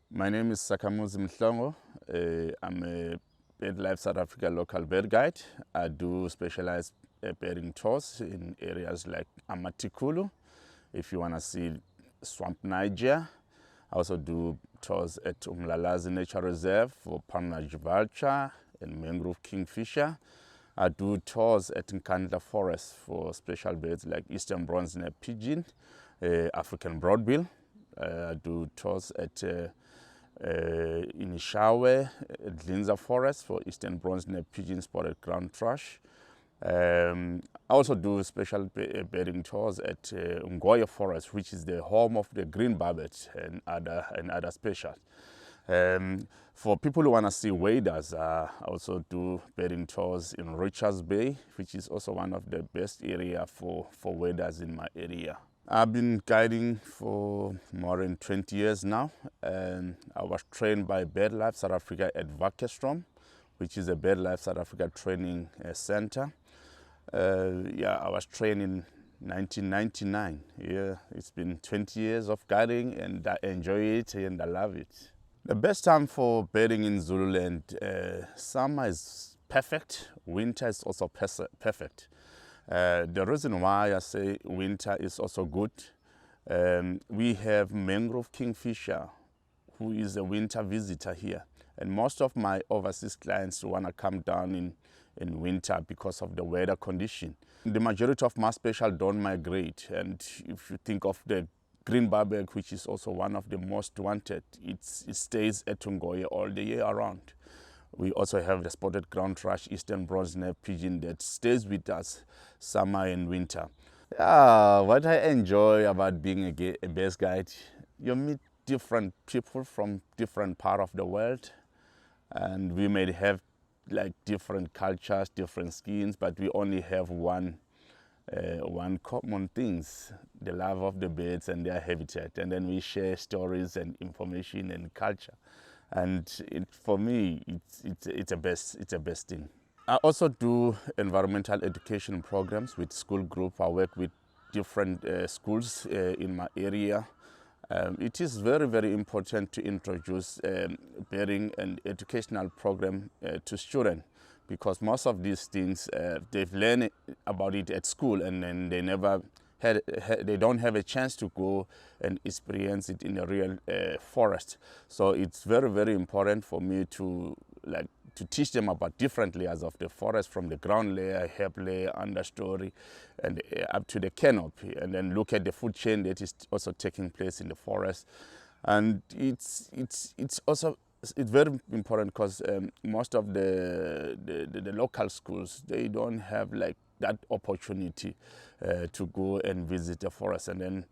My name is Sakhamuzi Mhlongo. I'm a BirdLife South Africa local bird guide. I do specialized birding tours in areas like Amatikulu, if you want to see swamp Niger. I also do tours at Umlalazi Nature Reserve for Pamnaj vulture and mangrove kingfisher. I do tours at Dlinza Forest for special birds like eastern bronze-neck pigeon, African broadbill. I do tours at Inishawe, Dlinza Forest for eastern bronze-neck pigeon, spotted ground thrush. I also do special birding tours at Ongoye Forest, which is the home of the green barbet and other species. For people who want to see waders, I also do birding tours in Richards Bay, which is also one of the best area for waders in my area. I've been guiding for more than 20 years now, and I was trained by BirdLife South Africa at Vakestrom, which is a BirdLife South Africa training center. I was trained in 1999. Yeah, it's been 20 years of guiding, and I enjoy it and I love it. The best time for birding in Zululand, summer is perfect, winter is also perfect. The reason why I say winter is also good, we have mangrove kingfisher, who is a winter visitor here. And most of my overseas clients want to come down in winter because of the weather condition. The majority of my species don't migrate. And if you think of the green barbet, which is also one of the most wanted, it stays at Ongoye all the year around. We also have the spotted ground thrush, eastern bronze-neck pigeon that stays with us summer and winter. What I enjoy about being a bird guide, you meet different people from different part of the world, and we may have like different cultures, different skins, but we only have one common things, the love of the birds and their habitat, and then we share stories and information and culture. And for me, it's a best thing. I also do environmental education programs with school group. I work with different schools in my area. It is very, very important to introduce birding and educational program to students, because most of these things they've learned about it at school, and then they don't have a chance to go and experience it in a real forest. So it's very, very important for me to teach them about different layers of the forest, from the ground layer, herb layer, understory, and up to the canopy, and then look at the food chain that is also taking place in the forest. And it's very important because most of the local schools, they don't have like that opportunity to go and visit the forest. And then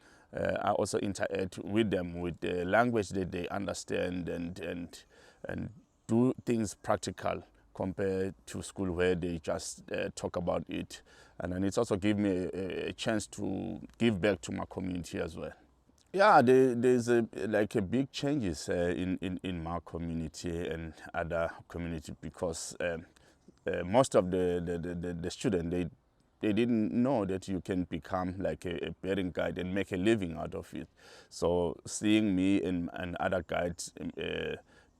I also interact with them with the language that they understand, and do things practical compared to school where they just talk about it. And then it's also give me a chance to give back to my community as well. Yeah, there's a big changes in my community and other community, because most of the students, they didn't know that you can become like a birding guide and make a living out of it. So seeing me and other guides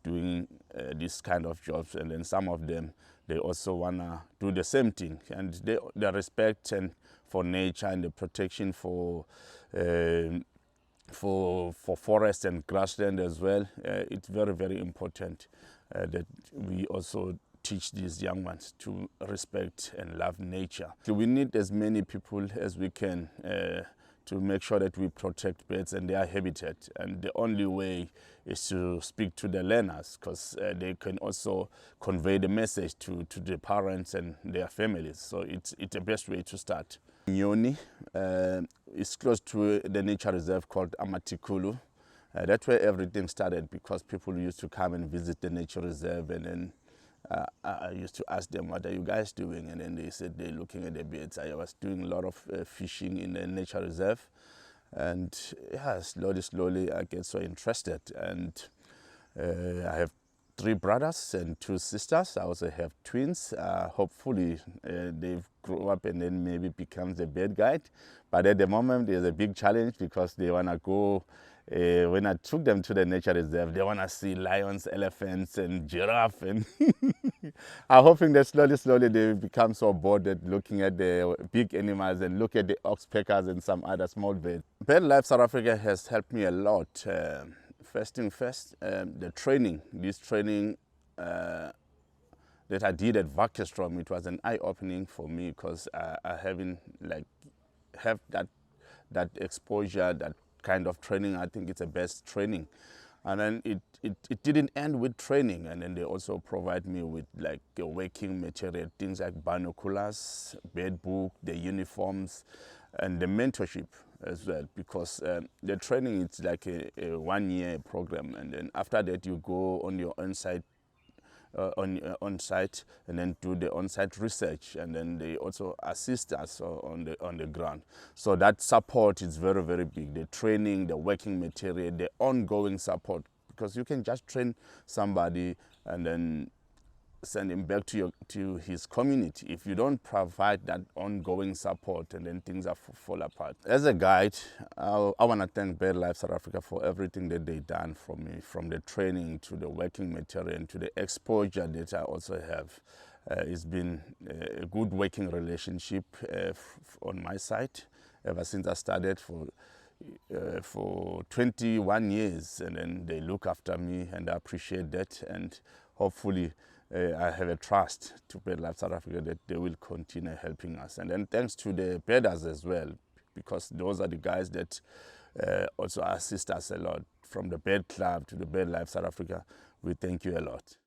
doing this kind of jobs, and then some of them, they also wanna do the same thing, and the respect and for nature and the protection for forest and grassland as well. It's very, very important that we also teach these young ones to respect and love nature. So we need as many people as we can to make sure that we protect birds and their habitat. And the only way is to speak to the learners, because they can also convey the message to the parents and their families. So it's the best way to start. Nyoni is close to the nature reserve called Amatikulu. That's where everything started, because people used to come and visit the nature reserve, and then I used to ask them, what are you guys doing? And then they said they're looking at the birds. I was doing a lot of fishing in the nature reserve. And yeah, slowly I get so interested. And I have 3 brothers and 2 sisters. I also have twins. Hopefully they've grown up and then maybe becomes a bird guide. But at the moment there's a big challenge, because they want to go when I took them to the nature reserve, they want to see lions, elephants, and giraffe. And I'm hoping that slowly they become so bored at looking at the big animals and look at the oxpeckers and some other small birds. BirdLife South Africa has helped me a lot. First thing first, the training. This training that I did at Vakestrom, it was an eye-opening for me because I haven't have that exposure, that kind of training. I think it's the best training. And then it didn't end with training, and then they also provide me with like a working material, things like binoculars, bird book, the uniforms, and the mentorship as well, because the training, it's like a 1-year program, and then after that you go on your own site on site and then do the on-site research, and then they also assist us on the ground. So that support is very, very big. The training, the working material, the ongoing support, because you can just train somebody and then send him back to his community. If you don't provide that ongoing support, and then things are fall apart. As a guide, I want to thank BirdLife South Africa for everything that they've done for me, from the training to the working material and to the exposure that I also have. It's been a good working relationship on my side ever since I started for 21 years, and then they look after me, and I appreciate that, and hopefully I have a trust to BirdLife South Africa that they will continue helping us. And then thanks to the birders as well, because those are the guys that also assist us a lot. From the Bird Club to the BirdLife South Africa, we thank you a lot.